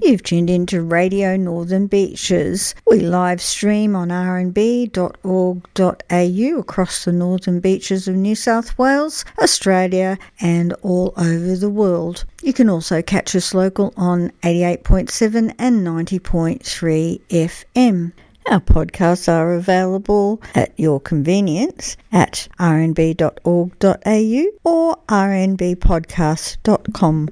You've tuned into Radio Northern Beaches. We live stream on rnb.org.au across the northern beaches of New South Wales, Australia and all over the world. You can also catch us local on 88.7 and 90.3 FM. Our podcasts are available at your convenience at rnb.org.au or rnbpodcast.com.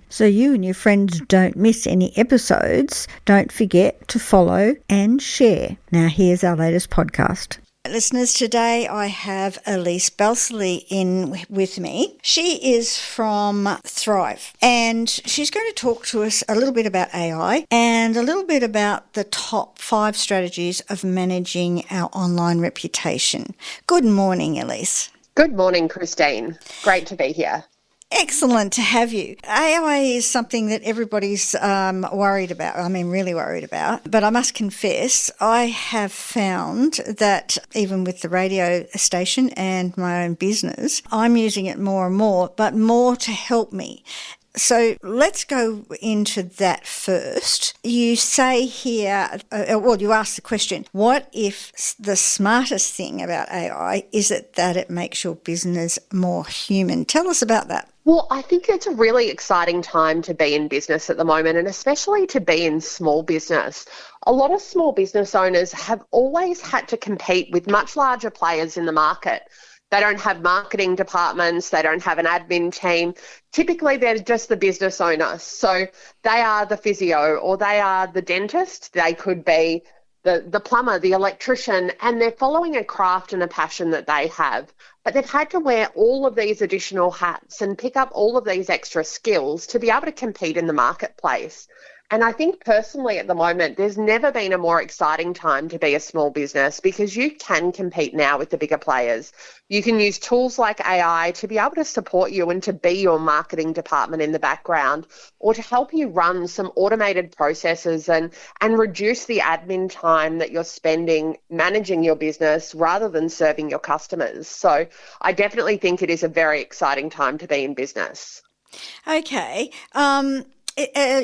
So you and your friends don't miss any episodes. Don't forget to follow and share. Now here's our latest podcast. Listeners, today I have Elise Balsillie in with me. She is from Thryv and she's going to talk to us a little bit about AI and a little bit about the top 5 strategies of managing our online reputation. Good morning, Elise. Good morning, Christine. Great to be here. Excellent to have you. AI is something that everybody's worried about. I mean, really worried about. But I must confess, I have found that even with the radio station and my own business, I'm using it more and more, but more to help me. So let's go into that first. You say here, you ask the question, what if the smartest thing about AI is that it makes your business more human? Tell us about that. Well, I think it's a really exciting time to be in business at the moment, and especially to be in small business. A lot of small business owners have always had to compete with much larger players in the market. They don't have marketing departments, they don't have an admin team. Typically, they're just the business owner. So they are the physio or they are the dentist. They could be the plumber, the electrician, and they're following a craft and a passion that they have. But they've had to wear all of these additional hats and pick up all of these extra skills to be able to compete in the marketplace. And I think personally at the moment, there's never been a more exciting time to be a small business because you can compete now with the bigger players. You can use tools like AI to be able to support you and to be your marketing department in the background, or to help you run some automated processes and reduce the admin time that you're spending managing your business rather than serving your customers. So I definitely think it is a very exciting time to be in business. Okay.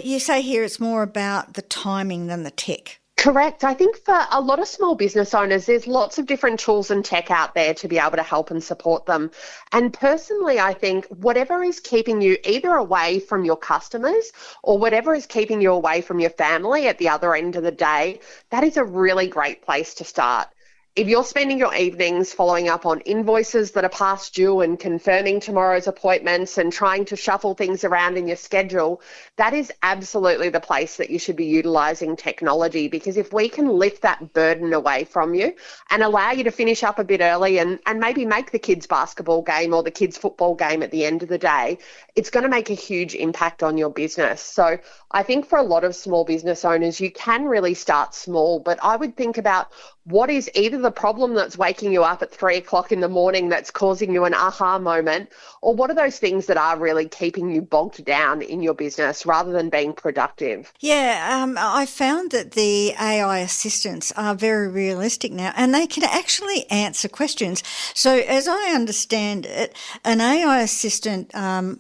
You say here it's more about the timing than the tech. Correct. I think for a lot of small business owners, there's lots of different tools and tech out there to be able to help and support them. And personally, I think whatever is keeping you either away from your customers or whatever is keeping you away from your family at the other end of the day, that is a really great place to start. If you're spending your evenings following up on invoices that are past due and confirming tomorrow's appointments and trying to shuffle things around in your schedule, that is absolutely the place that you should be utilising technology, because if we can lift that burden away from you and allow you to finish up a bit early and maybe make the kids' basketball game or the kids' football game at the end of the day, it's going to make a huge impact on your business. So I think for a lot of small business owners, you can really start small, but I would think about what is either the problem that's waking you up at 3 o'clock in the morning that's causing you an aha moment, or what are those things that are really keeping you bogged down in your business rather than being productive? Yeah, I found that the AI assistants are very realistic now and they can actually answer questions. So as I understand it, an AI assistant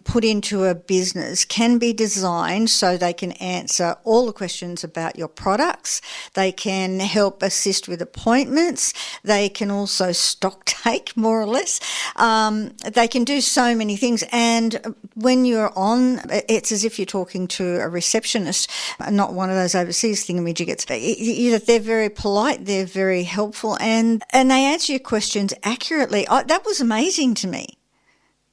put into a business can be designed so they can answer all the questions about your products. They can help assist with appointments. They can also stock take, more or less. They can do so many things. And when you're on, it's as if you're talking to a receptionist, not one of those overseas thingamajiggets. They're very polite, they're very helpful, and they answer your questions accurately. That was amazing to me.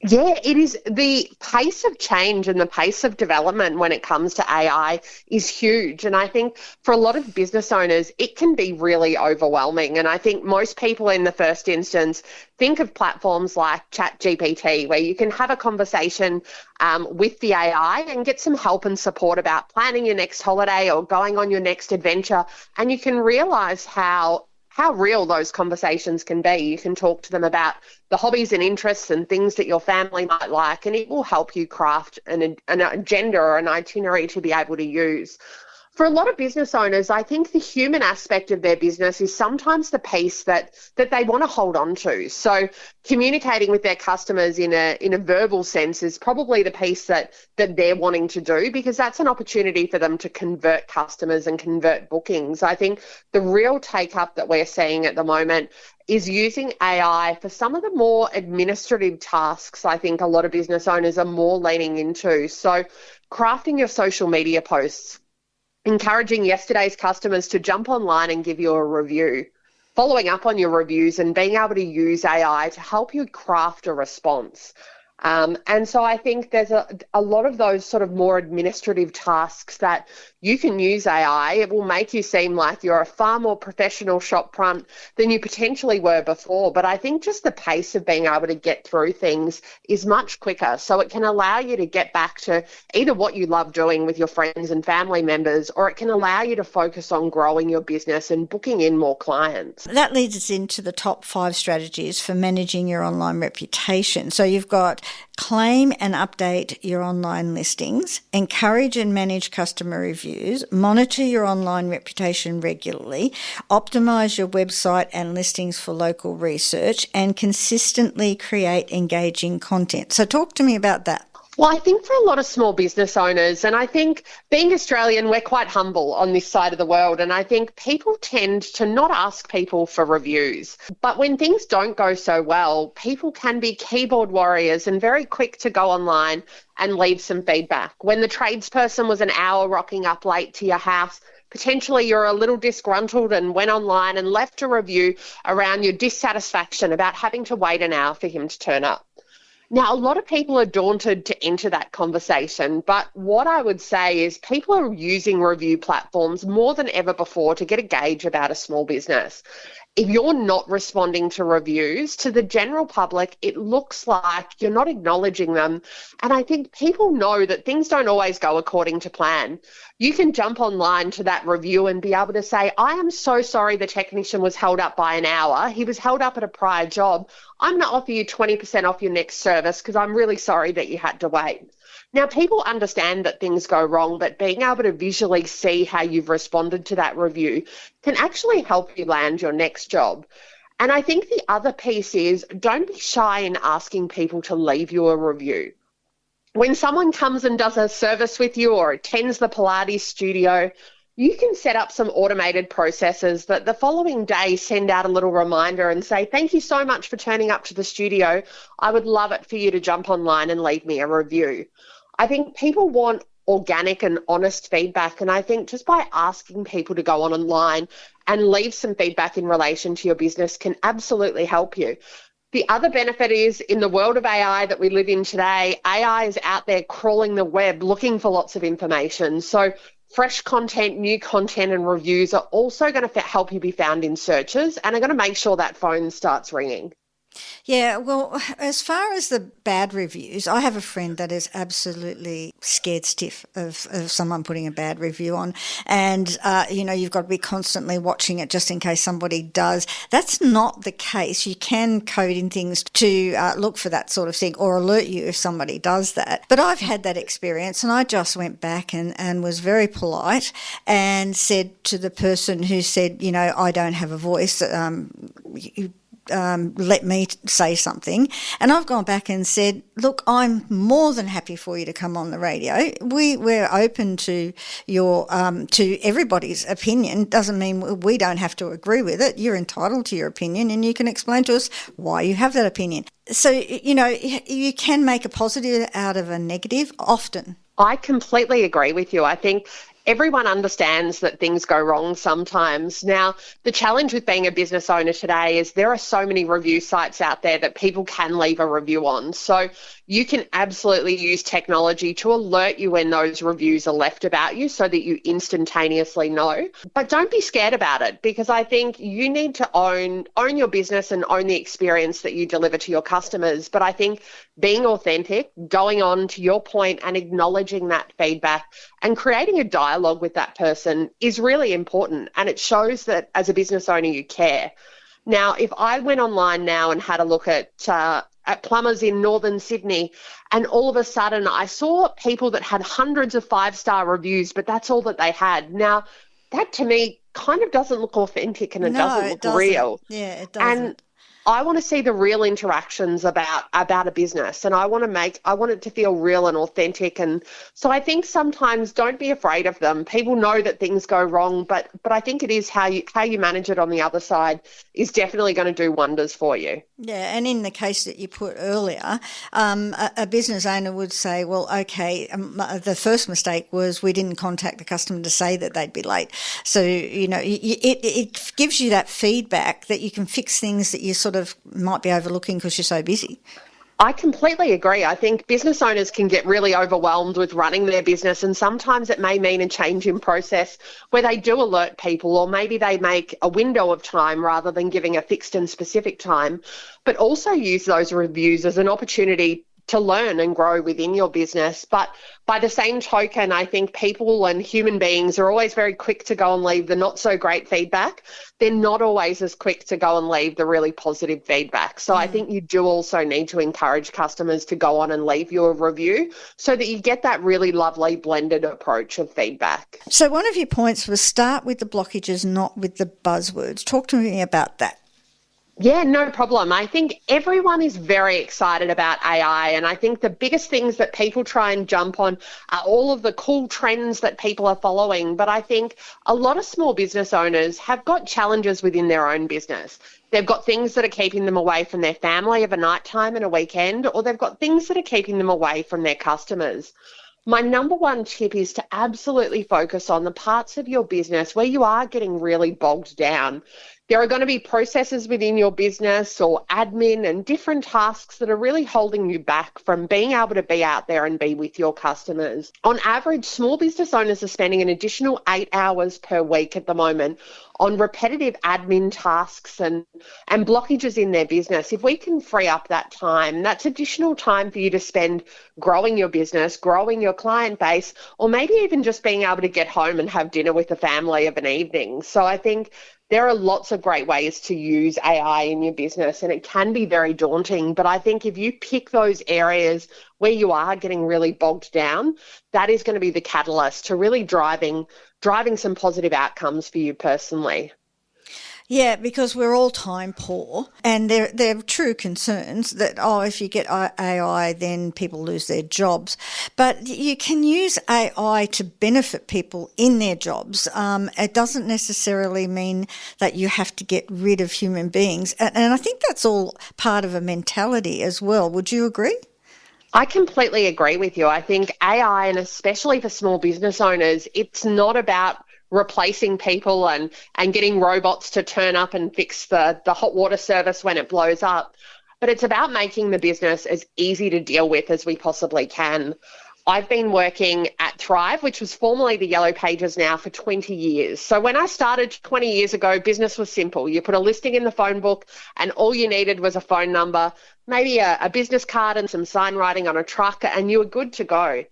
Yeah, it is. The pace of change and the pace of development when it comes to AI is huge. And I think for a lot of business owners, it can be really overwhelming. And I think most people in the first instance think of platforms like ChatGPT, where you can have a conversation with the AI and get some help and support about planning your next holiday or going on your next adventure. And you can realize how real those conversations can be. You can talk to them about the hobbies and interests and things that your family might like, and it will help you craft an agenda or an itinerary to be able to use. For a lot of business owners, I think the human aspect of their business is sometimes the piece that they want to hold on to. So communicating with their customers in a verbal sense is probably the piece that they're wanting to do, because that's an opportunity for them to convert customers and convert bookings. I think the real take-up that we're seeing at the moment is using AI for some of the more administrative tasks. I think a lot of business owners are more leaning into. So crafting your social media posts, encouraging yesterday's customers to jump online and give you a review, following up on your reviews and being able to use AI to help you craft a response. And so I think there's a lot of those sort of more administrative tasks that you can use AI. It will make you seem like you're a far more professional shop front than you potentially were before. But I think just the pace of being able to get through things is much quicker. So it can allow you to get back to either what you love doing with your friends and family members, or it can allow you to focus on growing your business and booking in more clients. That leads us into the top 5 strategies for managing your online reputation. So you've got claim and update your online listings, encourage and manage customer reviews, monitor your online reputation regularly, optimize your website and listings for local research, and consistently create engaging content. So talk to me about that. Well, I think for a lot of small business owners, and I think being Australian, we're quite humble on this side of the world, and I think people tend to not ask people for reviews. But when things don't go so well, people can be keyboard warriors and very quick to go online and leave some feedback. When the tradesperson was an hour rocking up late to your house, potentially you're a little disgruntled and went online and left a review around your dissatisfaction about having to wait an hour for him to turn up. Now, a lot of people are daunted to enter that conversation, but what I would say is people are using review platforms more than ever before to get a gauge about a small business. If you're not responding to reviews, to the general public, it looks like you're not acknowledging them. And I think people know that things don't always go according to plan. You can jump online to that review and be able to say, I am so sorry the technician was held up by an hour. He was held up at a prior job. I'm going to offer you 20% off your next service because I'm really sorry that you had to wait. Now, people understand that things go wrong, but being able to visually see how you've responded to that review can actually help you land your next job. And I think the other piece is don't be shy in asking people to leave you a review. When someone comes and does a service with you or attends the Pilates studio, you can set up some automated processes that the following day send out a little reminder and say, thank you so much for turning up to the studio. I would love it for you to jump online and leave me a review. I think people want organic and honest feedback, and I think just by asking people to go online and leave some feedback in relation to your business can absolutely help you. The other benefit is in the world of AI that we live in today, AI is out there crawling the web looking for lots of information. So fresh content, new content and reviews are also going to help you be found in searches and are going to make sure that phone starts ringing. Yeah, well, as far as the bad reviews, I have a friend that is absolutely scared stiff of someone putting a bad review on. And, you've got to be constantly watching it just in case somebody does. That's not the case. You can code in things to look for that sort of thing or alert you if somebody does that. But I've had that experience and I just went back and was very polite and said to the person who said, I don't have a voice, let me say something. And I've gone back and said, look, I'm more than happy for you to come on the radio. We're open to your to everybody's opinion. Doesn't mean we don't have to agree with it. You're entitled to your opinion and you can explain to us why you have that opinion. So, you can make a positive out of a negative often. I completely agree with you. I think everyone understands that things go wrong sometimes. Now, the challenge with being a business owner today is there are so many review sites out there that people can leave a review on. So you can absolutely use technology to alert you when those reviews are left about you so that you instantaneously know. But don't be scared about it, because I think you need to own your business and own the experience that you deliver to your customers. But I think being authentic, going on to your point and acknowledging that feedback and creating a dialogue with that person is really important. And it shows that as a business owner, you care. Now, if I went online now and had a look at at plumbers in northern Sydney, and all of a sudden I saw people that had hundreds of 5-star reviews, but that's all that they had. Now, that to me kind of doesn't look authentic, and it No, doesn't it look doesn't. real. Yeah, it And doesn't. I want to see the real interactions about a business, and I want it to feel real and authentic. And so I think sometimes don't be afraid of them. People know that things go wrong, but I think it is how you manage it on the other side is definitely going to do wonders for you. Yeah, and in the case that you put earlier, a business owner would say, well, okay, the first mistake was we didn't contact the customer to say that they'd be late. So, it gives you that feedback that you can fix things that you sort of might be overlooking because you're so busy. I completely agree. I think business owners can get really overwhelmed with running their business, and sometimes it may mean a change in process where they do alert people, or maybe they make a window of time rather than giving a fixed and specific time, but also use those reviews as an opportunity to learn and grow within your business. But by the same token, I think people and human beings are always very quick to go and leave the not so great feedback. They're not always as quick to go and leave the really positive feedback. So I think you do also need to encourage customers to go on and leave you a review so that you get that really lovely blended approach of feedback. So one of your points was start with the blockages, not with the buzzwords. Talk to me about that. Yeah, no problem. I think everyone is very excited about AI, and I think the biggest things that people try and jump on are all of the cool trends that people are following. But I think a lot of small business owners have got challenges within their own business. They've got things that are keeping them away from their family of a nighttime and a weekend, or they've got things that are keeping them away from their customers. My number one tip is to absolutely focus on the parts of your business where you are getting really bogged down. There are going to be processes within your business or admin and different tasks that are really holding you back from being able to be out there and be with your customers. On average, small business owners are spending an additional 8 hours per week at the moment on repetitive admin tasks and blockages in their business. If we can free up that time, that's additional time for you to spend growing your business, growing your client base, or maybe even just being able to get home and have dinner with the family of an evening. So I think there are lots of great ways to use AI in your business, and it can be very daunting. But I think if you pick those areas where you are getting really bogged down, that is going to be the catalyst to really driving some positive outcomes for you personally. Yeah, because we're all time poor, and there are true concerns that, if you get AI, then people lose their jobs. But you can use AI to benefit people in their jobs. It doesn't necessarily mean that you have to get rid of human beings. And I think that's all part of a mentality as well. Would you agree? I completely agree with you. I think AI, and especially for small business owners, it's not about replacing people and getting robots to turn up and fix the hot water service when it blows up. But it's about making the business as easy to deal with as we possibly can. I've been working at Thryv, which was formerly the Yellow Pages now, for 20 years. So when I started 20 years ago, business was simple. You put a listing in the phone book and all you needed was a phone number, maybe a business card and some sign writing on a truck, and you were good to go.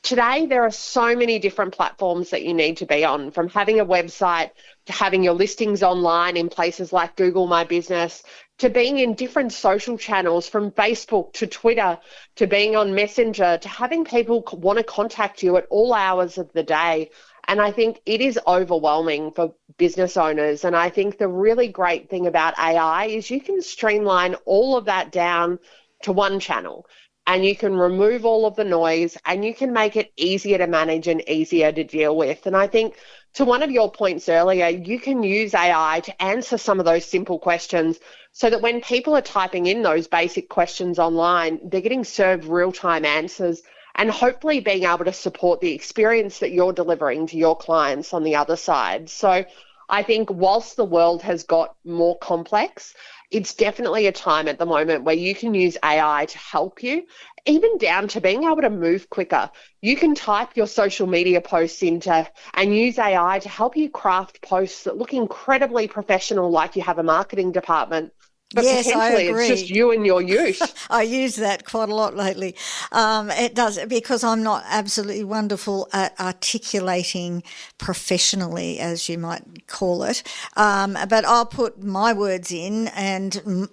Today, there are so many different platforms that you need to be on, from having a website to having your listings online in places like Google My Business, to being in different social channels, from Facebook to Twitter, to being on Messenger, to having people want to contact you at all hours of the day. And I think it is overwhelming for business owners. And I think the really great thing about AI is you can streamline all of that down to one channel. And you can remove all of the noise, and you can make it easier to manage and easier to deal with. And I think to one of your points earlier, you can use AI to answer some of those simple questions so that when people are typing in those basic questions online, they're getting served real-time answers and hopefully being able to support the experience that you're delivering to your clients on the other side. So I think whilst the world has got more complex, it's definitely a time at the moment where you can use AI to help you, even down to being able to move quicker. You can type your social media posts into and use AI to help you craft posts that look incredibly professional, like you have a marketing department. but Yes, I potentially it's just agree. you and your use. I use that quite a lot lately. It does, because I'm not absolutely wonderful at articulating professionally, as you might call it. But I'll put my words in and,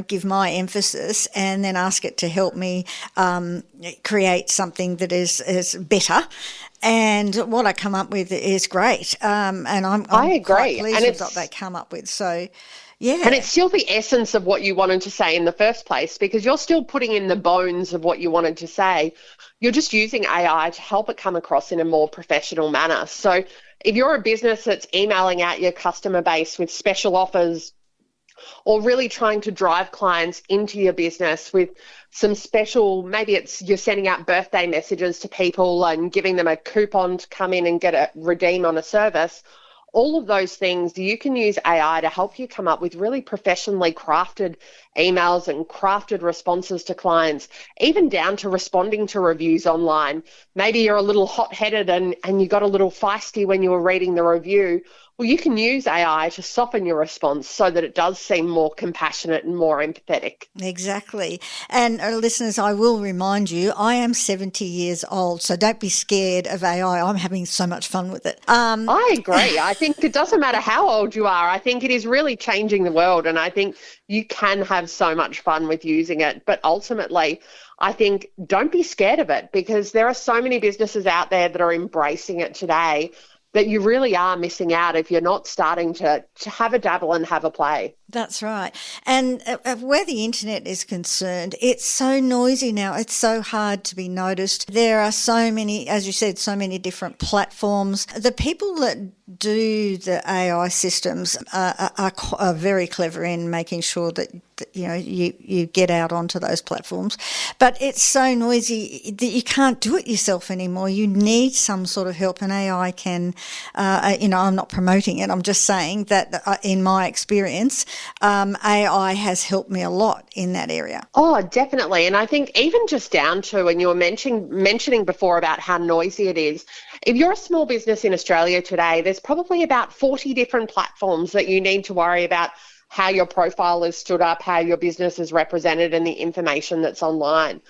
give my emphasis, and then ask it to help me create something that is better. And what I come up with is great. And I'm I quite agree. pleased with what they come up with. So, And yeah. it's still the essence of what you wanted to say in the first place, because you're still putting in the bones of what you wanted to say. You're just using AI to help it come across in a more professional manner. So if you're a business that's emailing out your customer base with special offers, or really trying to drive clients into your business with some special, maybe it's you're sending out birthday messages to people and giving them a coupon to come in and get a redeem on a service, all of those things, you can use AI to help you come up with really professionally crafted emails and crafted responses to clients, even down to responding to reviews online. Maybe you're a little hot-headed and you got a little feisty when you were reading the review. Well, you can use AI to soften your response so that it does seem more compassionate and more empathetic. Exactly. And listeners, I will remind you, I am 70 years old, so don't be scared of AI. I'm having so much fun with it. I agree. I think it doesn't matter how old you are. I think it is really changing the world, and I think you can have so much fun with using it. But ultimately, I think don't be scared of it, because there are so many businesses out there that are embracing it today that you really are missing out if you're not starting to have a dabble and have a play. That's right. And where the internet is concerned, it's so noisy now. It's so hard to be noticed. There are so many, as you said, so many different platforms. The people that do the AI systems are very clever in making sure that you get out onto those platforms. But it's so noisy that you can't do it yourself anymore. You need some sort of help, and AI can, I'm not promoting it. I'm just saying that in my experience, AI has helped me a lot in that area. Oh, definitely. And I think even just down to, and you were mentioning before about how noisy it is, if you're a small business in Australia today, there's probably about 40 different platforms that you need to worry about how your profile is stood up, how your business is represented, and the information that's online.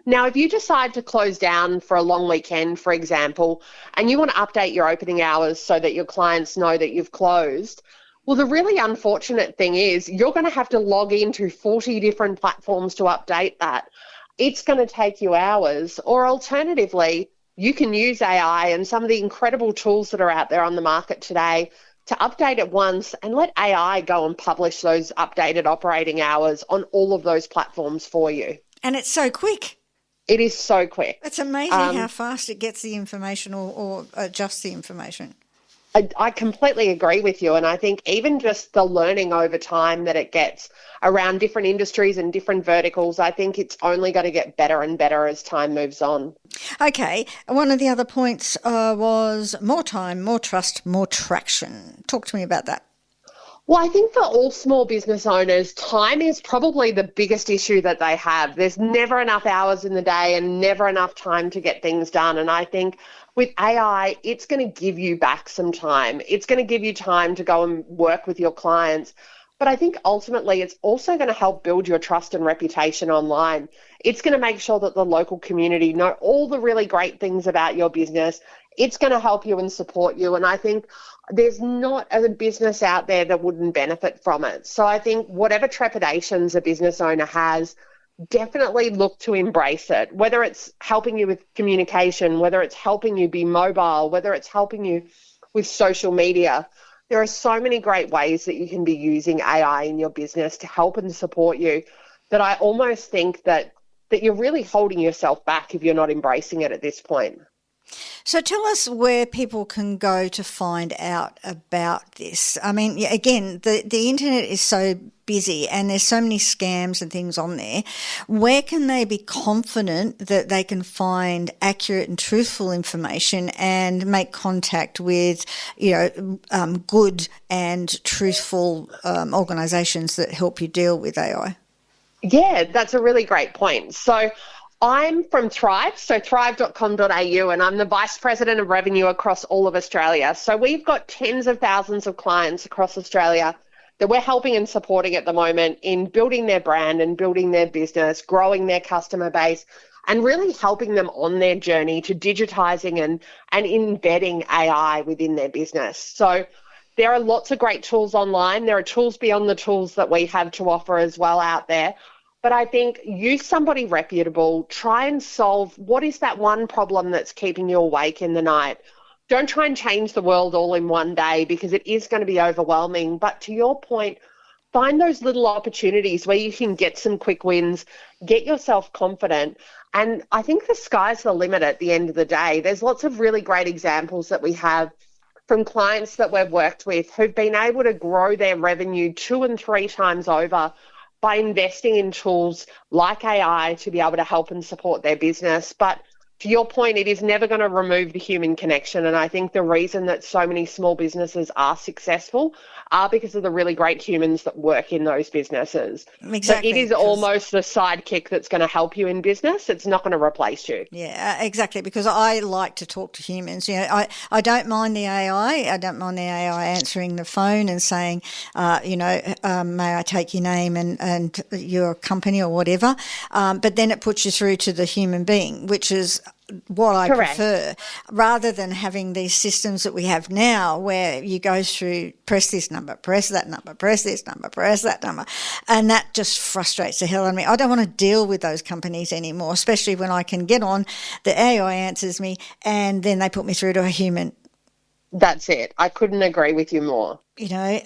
Now, if you decide to close down for a long weekend, for example, and you want to update your opening hours so that your clients know that you've closed, well, the really unfortunate thing is you're going to have to log into 40 different platforms to update that. It's going to take you hours, or alternatively, you can use AI and some of the incredible tools that are out there on the market today to update it once and let AI go and publish those updated operating hours on all of those platforms for you. And it's so quick. It is so quick. It's amazing how fast it gets the information or adjusts the information. I completely agree with you. And I think even just the learning over time that it gets around different industries and different verticals, I think it's only going to get better and better as time moves on. Okay. One of the other points was more time, more trust, more traction. Talk to me about that. Well, I think for all small business owners, time is probably the biggest issue that they have. There's never enough hours in the day and never enough time to get things done. And I think with AI, it's going to give you back some time. It's going to give you time to go and work with your clients. But I think ultimately it's also going to help build your trust and reputation online. It's going to make sure that the local community know all the really great things about your business. It's going to help you and support you. And I think there's not a business out there that wouldn't benefit from it. So I think whatever trepidations a business owner has, definitely look to embrace it, whether it's helping you with communication, whether it's helping you be mobile, whether it's helping you with social media. There are so many great ways that you can be using AI in your business to help and support you that I almost think that you're really holding yourself back if you're not embracing it at this point. So tell us where people can go to find out about this. I mean, again, the internet is so busy and there's so many scams and things on there. Where can they be confident that they can find accurate and truthful information and make contact with, good and truthful organisations that help you deal with AI? Yeah, that's a really great point. So I'm from Thryv, so thryv.com.au, and I'm the Vice President of Revenue across all of Australia. So we've got tens of thousands of clients across Australia that we're helping and supporting at the moment in building their brand and building their business, growing their customer base, and really helping them on their journey to digitizing and embedding AI within their business. So there are lots of great tools online. There are tools beyond the tools that we have to offer as well out there. But I think use somebody reputable, try and solve what is that one problem that's keeping you awake in the night. Don't try and change the world all in one day because it is going to be overwhelming. But to your point, find those little opportunities where you can get some quick wins, get yourself confident. And I think the sky's the limit at the end of the day. There's lots of really great examples that we have from clients that we've worked with who've been able to grow their revenue 2 and 3 times over by investing in tools like AI to be able to help and support their business. But to your point, it is never going to remove the human connection. And I think the reason that so many small businesses are successful are because of the really great humans that work in those businesses. Exactly. So it is almost the sidekick that's going to help you in business. It's not going to replace you. Yeah, exactly. Because I like to talk to humans. You know, I don't mind the AI. I don't mind the AI answering the phone and saying, may I take your name and your company or whatever. But then it puts you through to the human being, which is what I Correct. prefer, rather than having these systems that we have now where you go through, press this number, press that number, press this number, press that number, and that just frustrates the hell out of me. I don't want to deal with those companies anymore, especially when I can get on, the AI answers me, and then they put me through to a human. That's it. I couldn't agree with you more. You know,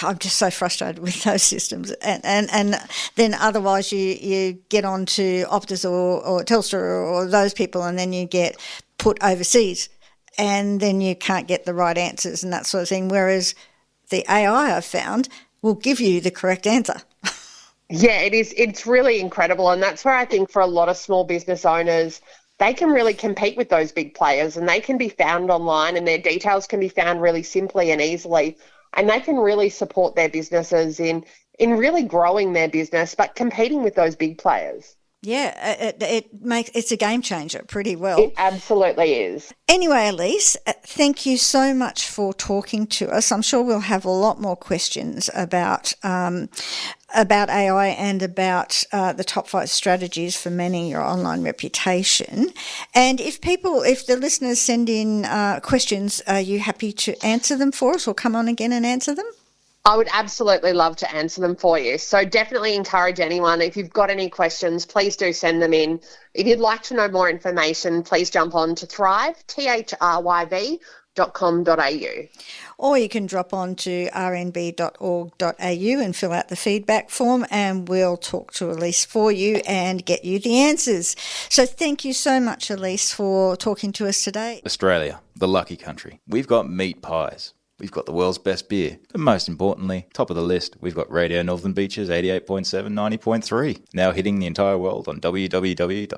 I'm just so frustrated with those systems. And then otherwise you get on to Optus or Telstra or those people, and then you get put overseas and then you can't get the right answers and that sort of thing. Whereas the AI I've found will give you the correct answer. Yeah, it is. It's really incredible. And that's where I think for a lot of small business owners, they can really compete with those big players, and they can be found online and their details can be found really simply and easily. And they can really support their businesses in really growing their business, but competing with those big players. Yeah, it's a game changer pretty well. It absolutely is. Anyway, Elise, thank you so much for talking to us. I'm sure we'll have a lot more questions about AI and about the top 5 strategies for managing your online reputation. And if the listeners send in questions, are you happy to answer them for us or come on again and answer them? I would absolutely love to answer them for you. So definitely encourage anyone, if you've got any questions, please do send them in. If you'd like to know more information, please jump on to Thryv, thryv.com.au. Or you can drop on to rnb.org.au and fill out the feedback form, and we'll talk to Elise for you and get you the answers. So thank you so much, Elise, for talking to us today. Australia, the lucky country. We've got meat pies. We've got the world's best beer. But most importantly, top of the list, we've got Radio Northern Beaches 88.7, 90.3. Now hitting the entire world on www.rnb.org.au.